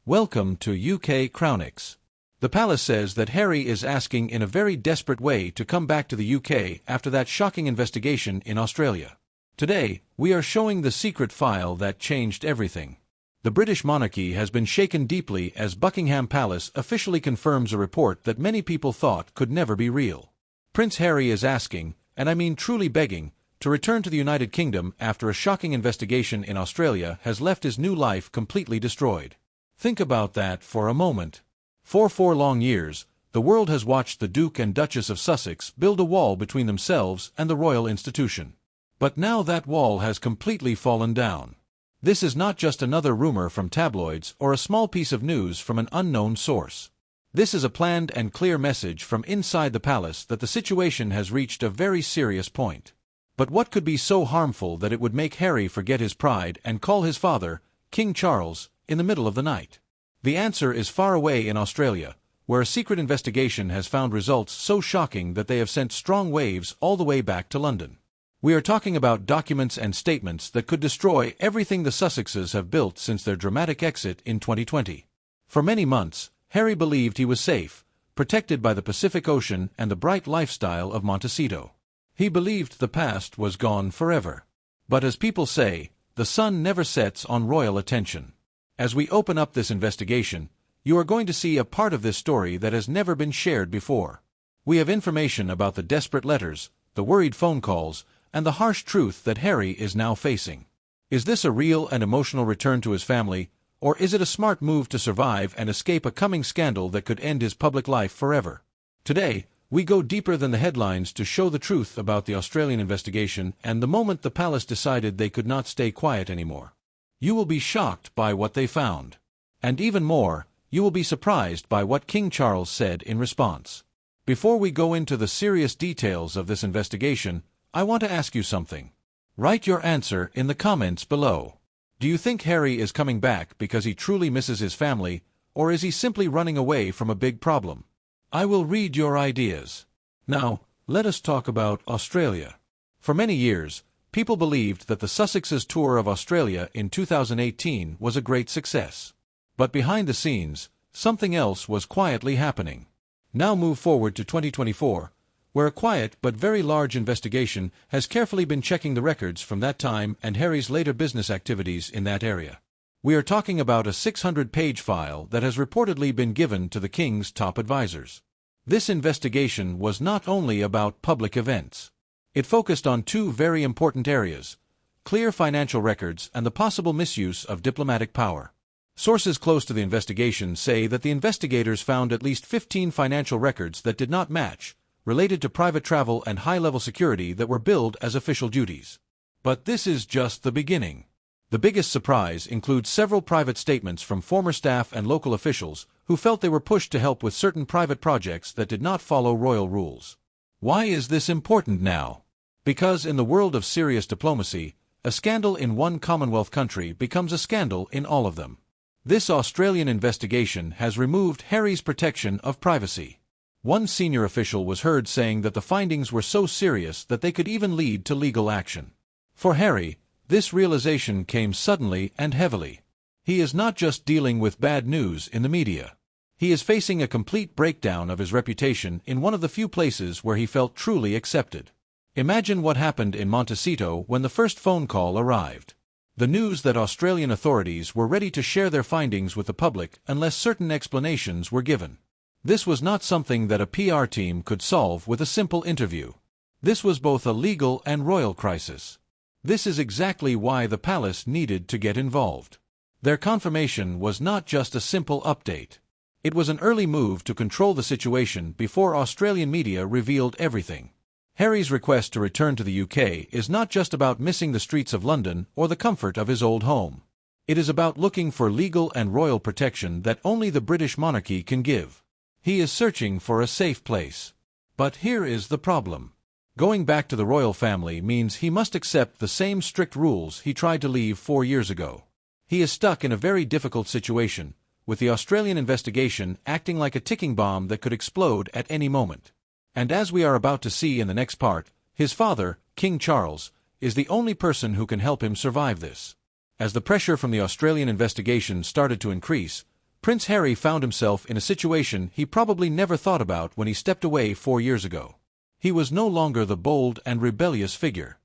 Welcome to UK Chronics. The palace says that Harry is asking in a very desperate way to come back to the UK after that shocking investigation in Australia. Today, we are showing the secret file that changed everything. The British monarchy has been shaken deeply as Buckingham Palace officially confirms a report that many people thought could never be real. Prince Harry is asking, and I mean truly begging, to return to the United Kingdom after a shocking investigation in Australia has left his new life completely destroyed. Think about that for a moment. For 4 long years, the world has watched the Duke and Duchess of Sussex build a wall between themselves and the royal institution. But now that wall has completely fallen down. This is not just another rumor from tabloids or a small piece of news from an unknown source. This is a planned and clear message from inside the palace that the situation has reached a very serious point. But what could be so harmful that it would make Harry forget his pride and call his father, King Charles, in the middle of the night? The answer is far away in Australia, where a secret investigation has found results so shocking that they have sent strong waves all the way back to London. We are talking about documents and statements that could destroy everything the Sussexes have built since their dramatic exit in 2020. For many months, Harry believed he was safe, protected by the Pacific Ocean and the bright lifestyle of Montecito. He believed the past was gone forever. But as people say, the sun never sets on royal attention. As we open up this investigation, you are going to see a part of this story that has never been shared before. We have information about the desperate letters, the worried phone calls, and the harsh truth that Harry is now facing. Is this a real and emotional return to his family, or is it a smart move to survive and escape a coming scandal that could end his public life forever? Today, we go deeper than the headlines to show the truth about the Australian investigation and the moment the palace decided they could not stay quiet anymore. You will be shocked by what they found. And even more, you will be surprised by what King Charles said in response. Before we go into the serious details of this investigation, I want to ask you something. Write your answer in the comments below. Do you think Harry is coming back because he truly misses his family, or is he simply running away from a big problem? I will read your ideas. Now, let us talk about Australia. For many years, people believed that the Sussexes tour of Australia in 2018 was a great success. But behind the scenes, something else was quietly happening. Now move forward to 2024, where a quiet but very large investigation has carefully been checking the records from that time and Harry's later business activities in that area. We are talking about a 600-page file that has reportedly been given to the King's top advisors. This investigation was not only about public events. It focused on 2 very important areas: clear financial records and the possible misuse of diplomatic power. Sources close to the investigation say that the investigators found at least 15 financial records that did not match, related to private travel and high-level security that were billed as official duties. But this is just the beginning. The biggest surprise includes several private statements from former staff and local officials who felt they were pushed to help with certain private projects that did not follow royal rules. Why is this important now? Because in the world of serious diplomacy, a scandal in one Commonwealth country becomes a scandal in all of them. This Australian investigation has removed Harry's protection of privacy. One senior official was heard saying that the findings were so serious that they could even lead to legal action. For Harry, this realization came suddenly and heavily. He is not just dealing with bad news in the media. He is facing a complete breakdown of his reputation in one of the few places where he felt truly accepted. Imagine what happened in Montecito when the first phone call arrived. The news that Australian authorities were ready to share their findings with the public unless certain explanations were given. This was not something that a PR team could solve with a simple interview. This was both a legal and royal crisis. This is exactly why the palace needed to get involved. Their confirmation was not just a simple update. It was an early move to control the situation before Australian media revealed everything. Harry's request to return to the UK is not just about missing the streets of London or the comfort of his old home. It is about looking for legal and royal protection that only the British monarchy can give. He is searching for a safe place. But here is the problem. Going back to the royal family means he must accept the same strict rules he tried to leave 4 years ago. He is stuck in a very difficult situation, with the Australian investigation acting like a ticking bomb that could explode at any moment. And as we are about to see in the next part, his father, King Charles, is the only person who can help him survive this. As the pressure from the Australian investigation started to increase, Prince Harry found himself in a situation he probably never thought about when he stepped away 4 years ago. He was no longer the bold and rebellious figure.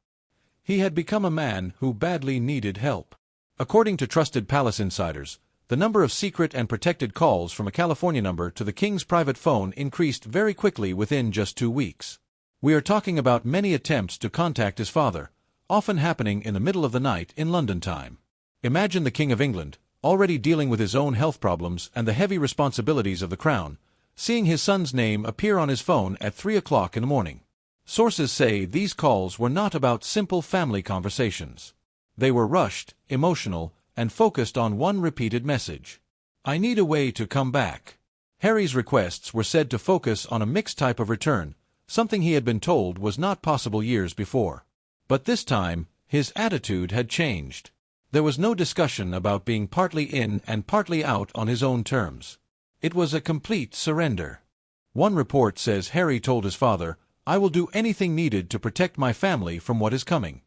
He had become a man who badly needed help. According to trusted palace insiders, the number of secret and protected calls from a California number to the king's private phone increased very quickly within just 2 weeks. We are talking about many attempts to contact his father, often happening in the middle of the night in London time. Imagine the King of England, already dealing with his own health problems and the heavy responsibilities of the crown, seeing his son's name appear on his phone at 3 o'clock in the morning. Sources say these calls were not about simple family conversations. They were rushed, emotional, and focused on one repeated message. "I need a way to come back." Harry's requests were said to focus on a mixed type of return, something he had been told was not possible years before. But this time, his attitude had changed. There was no discussion about being partly in and partly out on his own terms. It was a complete surrender. One report says Harry told his father, "I will do anything needed to protect my family from what is coming."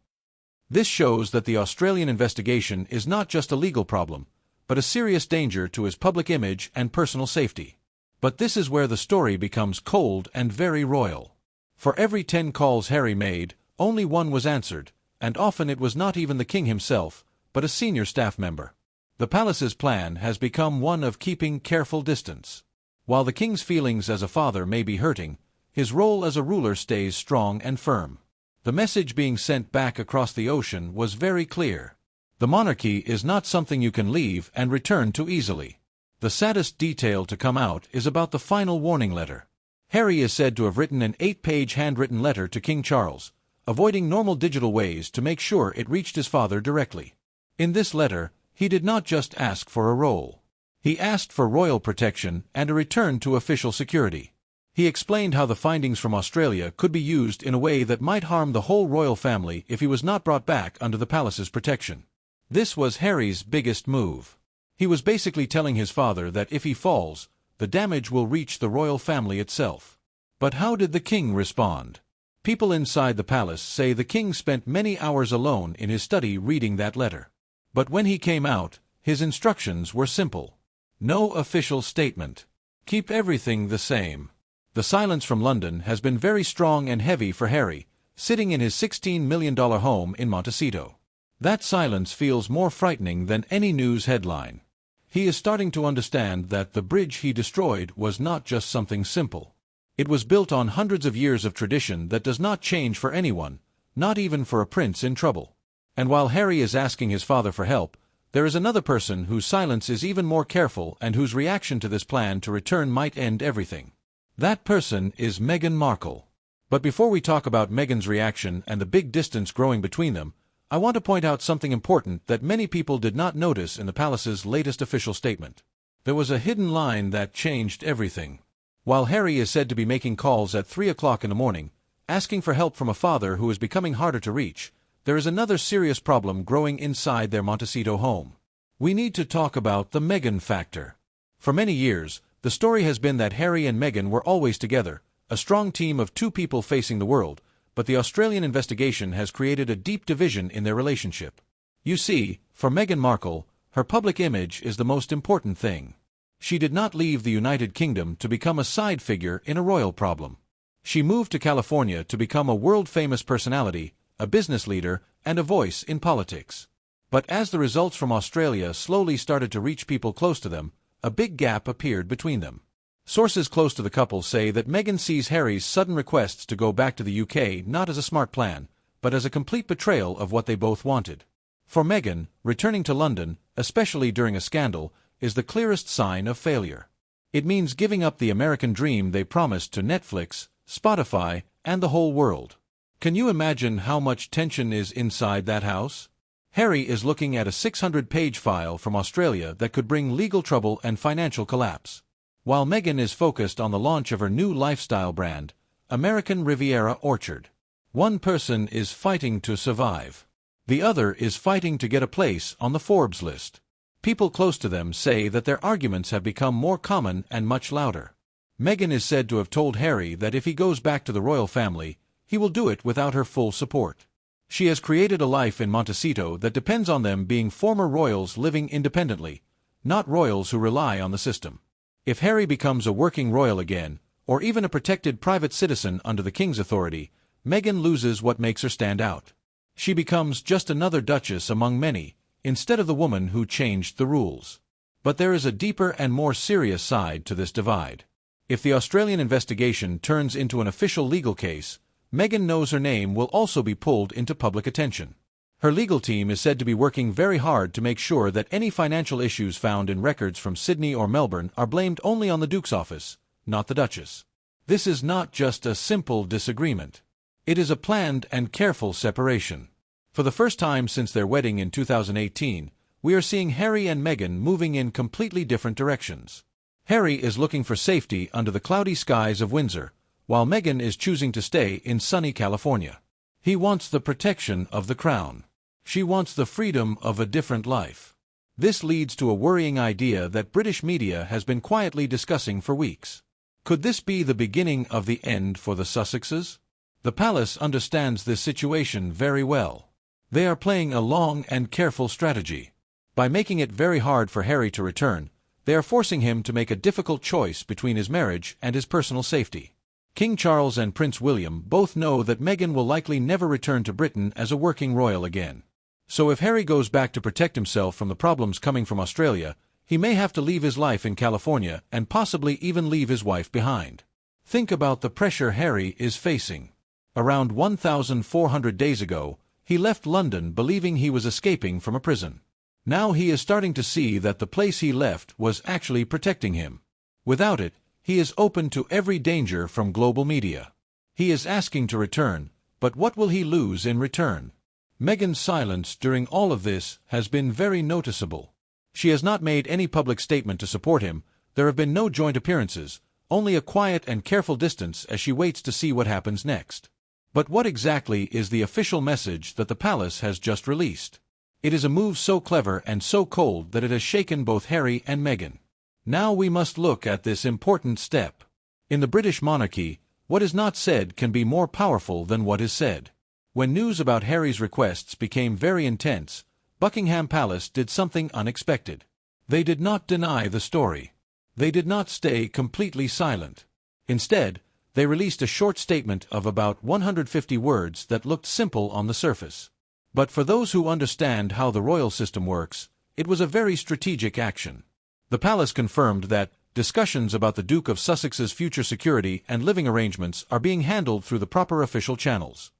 This shows that the Australian investigation is not just a legal problem, but a serious danger to his public image and personal safety. But this is where the story becomes cold and very royal. For every 10 calls Harry made, only 1 was answered, and often it was not even the king himself, but a senior staff member. The palace's plan has become one of keeping careful distance. While the king's feelings as a father may be hurting, his role as a ruler stays strong and firm. The message being sent back across the ocean was very clear. The monarchy is not something you can leave and return to easily. The saddest detail to come out is about the final warning letter. Harry is said to have written an 8-page handwritten letter to King Charles, avoiding normal digital ways to make sure it reached his father directly. In this letter, he did not just ask for a role. He asked for royal protection and a return to official security. He explained how the findings from Australia could be used in a way that might harm the whole royal family if he was not brought back under the palace's protection. This was Harry's biggest move. He was basically telling his father that if he falls, the damage will reach the royal family itself. But how did the king respond? People inside the palace say the king spent many hours alone in his study reading that letter. But when he came out, his instructions were simple. No official statement. Keep everything the same. The silence from London has been very strong and heavy for Harry, sitting in his $16 million home in Montecito. That silence feels more frightening than any news headline. He is starting to understand that the bridge he destroyed was not just something simple. It was built on hundreds of years of tradition that does not change for anyone, not even for a prince in trouble. And while Harry is asking his father for help, there is another person whose silence is even more careful and whose reaction to this plan to return might end everything. That person is Meghan Markle. But before we talk about Meghan's reaction and the big distance growing between them, I want to point out something important that many people did not notice in the palace's latest official statement. There was a hidden line that changed everything. While Harry is said to be making calls at 3 o'clock in the morning, asking for help from a father who is becoming harder to reach, there is another serious problem growing inside their Montecito home. We need to talk about the Meghan factor. For many years, the story has been that Harry and Meghan were always together, a strong team of 2 people facing the world, but the Australian investigation has created a deep division in their relationship. You see, for Meghan Markle, her public image is the most important thing. She did not leave the United Kingdom to become a side figure in a royal problem. She moved to California to become a world-famous personality, a business leader, and a voice in politics. But as the results from Australia slowly started to reach people close to them, a big gap appeared between them. Sources close to the couple say that Meghan sees Harry's sudden requests to go back to the UK not as a smart plan, but as a complete betrayal of what they both wanted. For Meghan, returning to London, especially during a scandal, is the clearest sign of failure. It means giving up the American dream they promised to Netflix, Spotify, and the whole world. Can you imagine how much tension is inside that house? Harry is looking at a 600-page file from Australia that could bring legal trouble and financial collapse, while Meghan is focused on the launch of her new lifestyle brand, American Riviera Orchard. One person is fighting to survive. The other is fighting to get a place on the Forbes list. People close to them say that their arguments have become more common and much louder. Meghan is said to have told Harry that if he goes back to the royal family, he will do it without her full support. She has created a life in Montecito that depends on them being former royals living independently, not royals who rely on the system. If Harry becomes a working royal again, or even a protected private citizen under the king's authority, Meghan loses what makes her stand out. She becomes just another duchess among many, instead of the woman who changed the rules. But there is a deeper and more serious side to this divide. If the Australian investigation turns into an official legal case, Meghan knows her name will also be pulled into public attention. Her legal team is said to be working very hard to make sure that any financial issues found in records from Sydney or Melbourne are blamed only on the Duke's office, not the Duchess. This is not just a simple disagreement. It is a planned and careful separation. For the first time since their wedding in 2018, we are seeing Harry and Meghan moving in completely different directions. Harry is looking for safety under the cloudy skies of Windsor, while Meghan is choosing to stay in sunny California. He wants the protection of the crown. She wants the freedom of a different life. This leads to a worrying idea that British media has been quietly discussing for weeks. Could this be the beginning of the end for the Sussexes? The palace understands this situation very well. They are playing a long and careful strategy. By making it very hard for Harry to return, they are forcing him to make a difficult choice between his marriage and his personal safety. King Charles and Prince William both know that Meghan will likely never return to Britain as a working royal again. So if Harry goes back to protect himself from the problems coming from Australia, he may have to leave his life in California and possibly even leave his wife behind. Think about the pressure Harry is facing. Around 1,400 days ago, he left London believing he was escaping from a prison. Now he is starting to see that the place he left was actually protecting him. Without it, he is open to every danger from global media. He is asking to return, but what will he lose in return? Meghan's silence during all of this has been very noticeable. She has not made any public statement to support him. There have been no joint appearances, only a quiet and careful distance as she waits to see what happens next. But what exactly is the official message that the palace has just released? It is a move so clever and so cold that it has shaken both Harry and Meghan. Now we must look at this important step. In the British monarchy, what is not said can be more powerful than what is said. When news about Harry's requests became very intense, Buckingham Palace did something unexpected. They did not deny the story. They did not stay completely silent. Instead, they released a short statement of about 150 words that looked simple on the surface. But for those who understand how the royal system works, it was a very strategic action. The palace confirmed that discussions about the Duke of Sussex's future security and living arrangements are being handled through the proper official channels.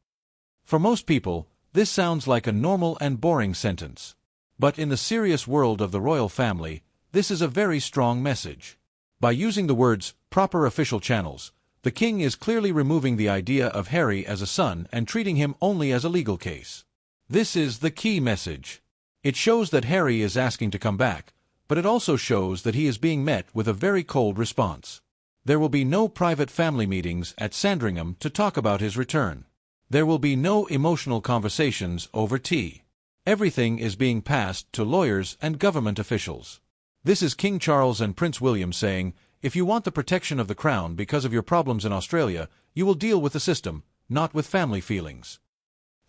For most people, this sounds like a normal and boring sentence. But in the serious world of the royal family, this is a very strong message. By using the words proper official channels, the king is clearly removing the idea of Harry as a son and treating him only as a legal case. This is the key message. It shows that Harry is asking to come back, but it also shows that he is being met with a very cold response. There will be no private family meetings at Sandringham to talk about his return. There will be no emotional conversations over tea. Everything is being passed to lawyers and government officials. This is King Charles and Prince William saying, if you want the protection of the crown because of your problems in Australia, you will deal with the system, not with family feelings.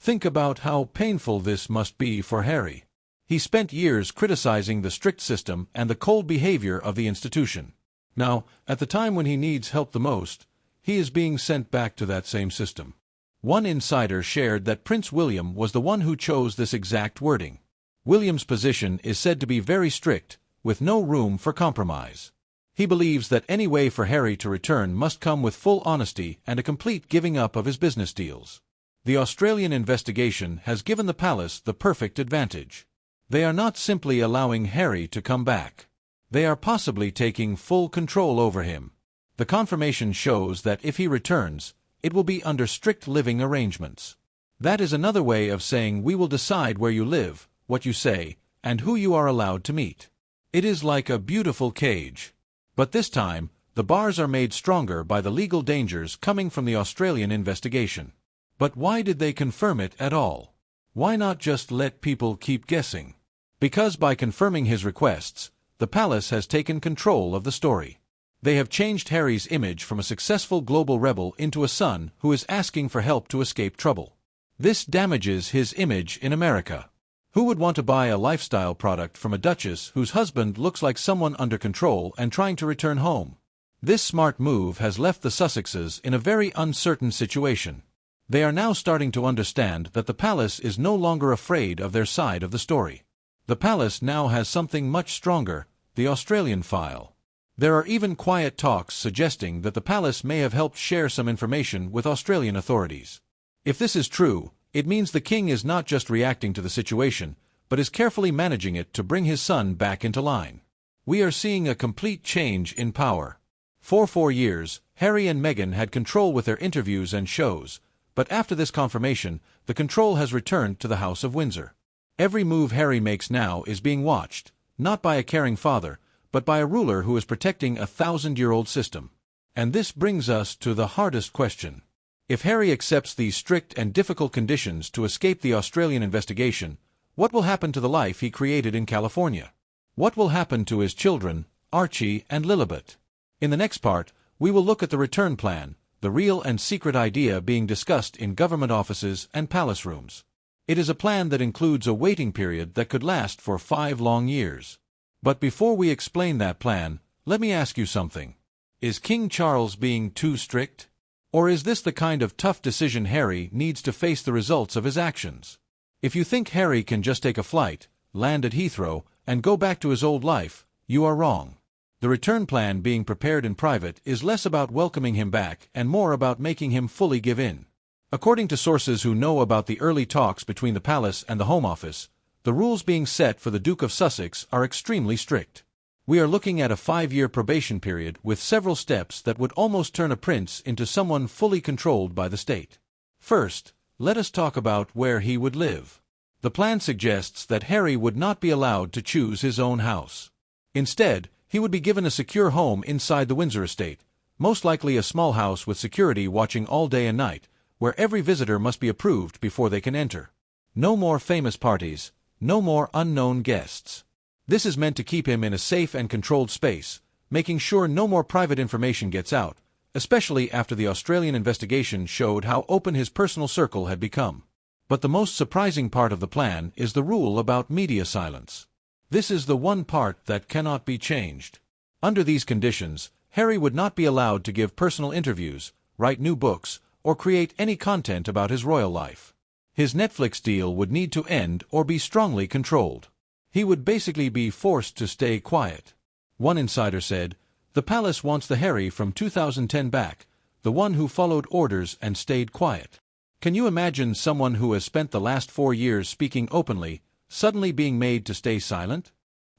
Think about how painful this must be for Harry. He spent years criticizing the strict system and the cold behavior of the institution. Now, at the time when he needs help the most, he is being sent back to that same system. One insider shared that Prince William was the one who chose this exact wording. William's position is said to be very strict, with no room for compromise. He believes that any way for Harry to return must come with full honesty and a complete giving up of his business deals. The Australian investigation has given the palace the perfect advantage. They are not simply allowing Harry to come back. They are possibly taking full control over him. The confirmation shows that if he returns, it will be under strict living arrangements. That is another way of saying we will decide where you live, what you say, and who you are allowed to meet. It is like a beautiful cage. But this time, the bars are made stronger by the legal dangers coming from the Australian investigation. But why did they confirm it at all? Why not just let people keep guessing? Because by confirming his requests, the palace has taken control of the story. They have changed Harry's image from a successful global rebel into a son who is asking for help to escape trouble. This damages his image in America. Who would want to buy a lifestyle product from a duchess whose husband looks like someone under control and trying to return home? This smart move has left the Sussexes in a very uncertain situation. They are now starting to understand that the palace is no longer afraid of their side of the story. The palace now has something much stronger, the Australian file. There are even quiet talks suggesting that the palace may have helped share some information with Australian authorities. If this is true, it means the king is not just reacting to the situation, but is carefully managing it to bring his son back into line. We are seeing a complete change in power. For 4 years, Harry and Meghan had control with their interviews and shows, but after this confirmation, the control has returned to the House of Windsor. Every move Harry makes now is being watched, not by a caring father, but by a ruler who is protecting a 1,000-year-old system. And this brings us to the hardest question. If Harry accepts these strict and difficult conditions to escape the Australian investigation, what will happen to the life he created in California? What will happen to his children, Archie and Lilibet? In the next part, we will look at the return plan, the real and secret idea being discussed in government offices and palace rooms. It is a plan that includes a waiting period that could last for 5 long years. But before we explain that plan, let me ask you something. Is King Charles being too strict? Or is this the kind of tough decision Harry needs to face the results of his actions? If you think Harry can just take a flight, land at Heathrow, and go back to his old life, you are wrong. The return plan being prepared in private is less about welcoming him back and more about making him fully give in. According to sources who know about the early talks between the palace and the Home Office, the rules being set for the Duke of Sussex are extremely strict. We are looking at a 5-year probation period with several steps that would almost turn a prince into someone fully controlled by the state. First, let us talk about where he would live. The plan suggests that Harry would not be allowed to choose his own house. Instead, he would be given a secure home inside the Windsor estate, most likely a small house with security watching all day and night, where every visitor must be approved before they can enter. No more famous parties, no more unknown guests. This is meant to keep him in a safe and controlled space, making sure no more private information gets out, especially after the Australian investigation showed how open his personal circle had become. But the most surprising part of the plan is the rule about media silence. This is the one part that cannot be changed. Under these conditions, Harry would not be allowed to give personal interviews, write new books, or create any content about his royal life. His Netflix deal would need to end or be strongly controlled. He would basically be forced to stay quiet. One insider said, "The palace wants the Harry from 2010 back, the one who followed orders and stayed quiet." Can you imagine someone who has spent the last 4 years speaking openly, suddenly being made to stay silent?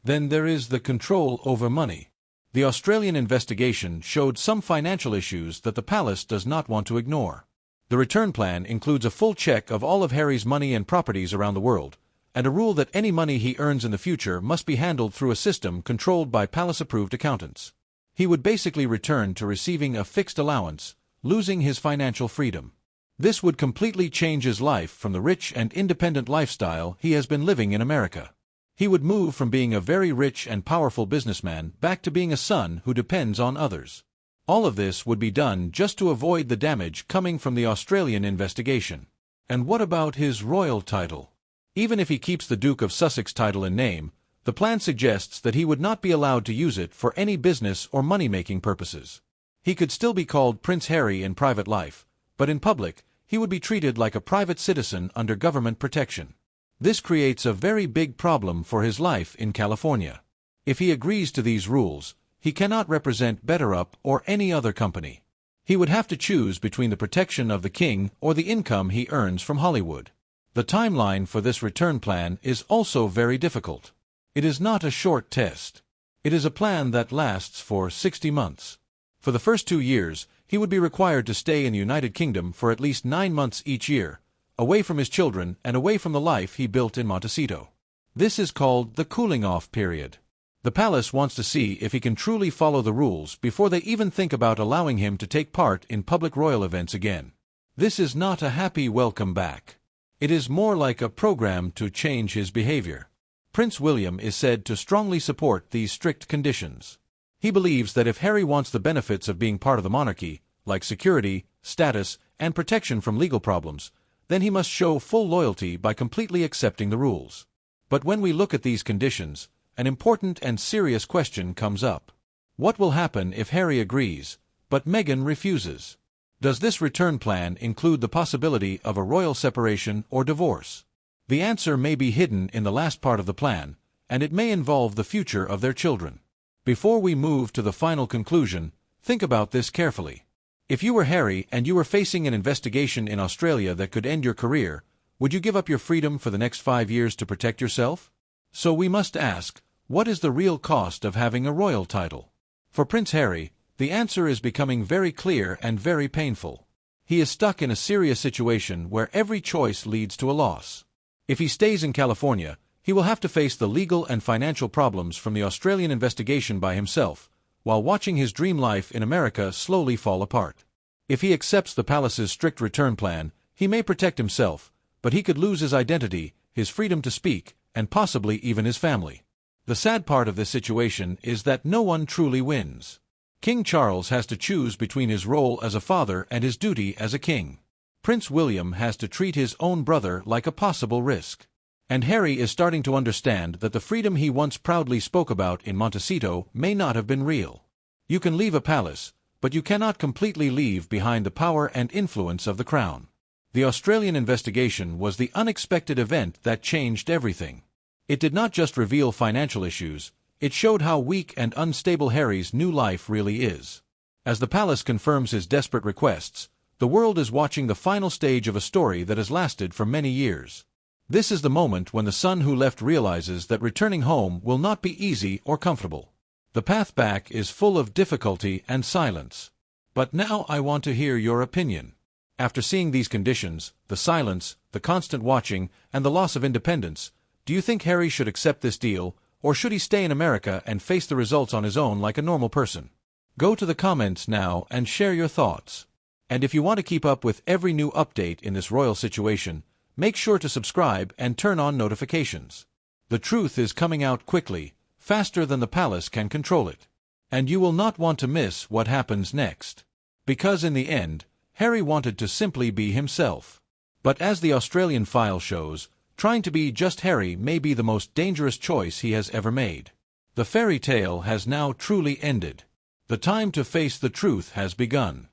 Then there is the control over money. The Australian investigation showed some financial issues that the palace does not want to ignore. The return plan includes a full check of all of Harry's money and properties around the world, and a rule that any money he earns in the future must be handled through a system controlled by palace-approved accountants. He would basically return to receiving a fixed allowance, losing his financial freedom. This would completely change his life from the rich and independent lifestyle he has been living in America. He would move from being a very rich and powerful businessman back to being a son who depends on others. All of this would be done just to avoid the damage coming from the Australian investigation. And what about his royal title? Even if he keeps the Duke of Sussex title in name, the plan suggests that he would not be allowed to use it for any business or money-making purposes. He could still be called Prince Harry in private life, but in public, he would be treated like a private citizen under government protection. This creates a very big problem for his life in California. If he agrees to these rules, he cannot represent BetterUp or any other company. He would have to choose between the protection of the king or the income he earns from Hollywood. The timeline for this return plan is also very difficult. It is not a short test. It is a plan that lasts for 60 months. For the first 2 years, he would be required to stay in the United Kingdom for at least 9 months each year, away from his children and away from the life he built in Montecito. This is called the cooling-off period. The palace wants to see if he can truly follow the rules before they even think about allowing him to take part in public royal events again. This is not a happy welcome back. It is more like a program to change his behavior. Prince William is said to strongly support these strict conditions. He believes that if Harry wants the benefits of being part of the monarchy, like security, status, and protection from legal problems, then he must show full loyalty by completely accepting the rules. But when we look at these conditions, an important and serious question comes up. What will happen if Harry agrees, but Meghan refuses? Does this return plan include the possibility of a royal separation or divorce? The answer may be hidden in the last part of the plan, and it may involve the future of their children. Before we move to the final conclusion, think about this carefully. If you were Harry and you were facing an investigation in Australia that could end your career, would you give up your freedom for the next 5 years to protect yourself? So we must ask, what is the real cost of having a royal title? For Prince Harry, the answer is becoming very clear and very painful. He is stuck in a serious situation where every choice leads to a loss. If he stays in California, he will have to face the legal and financial problems from the Australian investigation by himself, while watching his dream life in America slowly fall apart. If he accepts the palace's strict return plan, he may protect himself, but he could lose his identity, his freedom to speak, and possibly even his family. The sad part of this situation is that no one truly wins. King Charles has to choose between his role as a father and his duty as a king. Prince William has to treat his own brother like a possible risk. And Harry is starting to understand that the freedom he once proudly spoke about in Montecito may not have been real. You can leave a palace, but you cannot completely leave behind the power and influence of the crown. The Australian investigation was the unexpected event that changed everything. It did not just reveal financial issues, it showed how weak and unstable Harry's new life really is. As the palace confirms his desperate requests, the world is watching the final stage of a story that has lasted for many years. This is the moment when the son who left realizes that returning home will not be easy or comfortable. The path back is full of difficulty and silence. But now I want to hear your opinion. After seeing these conditions, the silence, the constant watching, and the loss of independence, do you think Harry should accept this deal, or should he stay in America and face the results on his own like a normal person? Go to the comments now and share your thoughts. And if you want to keep up with every new update in this royal situation, make sure to subscribe and turn on notifications. The truth is coming out quickly, faster than the palace can control it. And you will not want to miss what happens next. Because in the end, Harry wanted to simply be himself. But as the Australian file shows, trying to be just Harry may be the most dangerous choice he has ever made. The fairy tale has now truly ended. The time to face the truth has begun.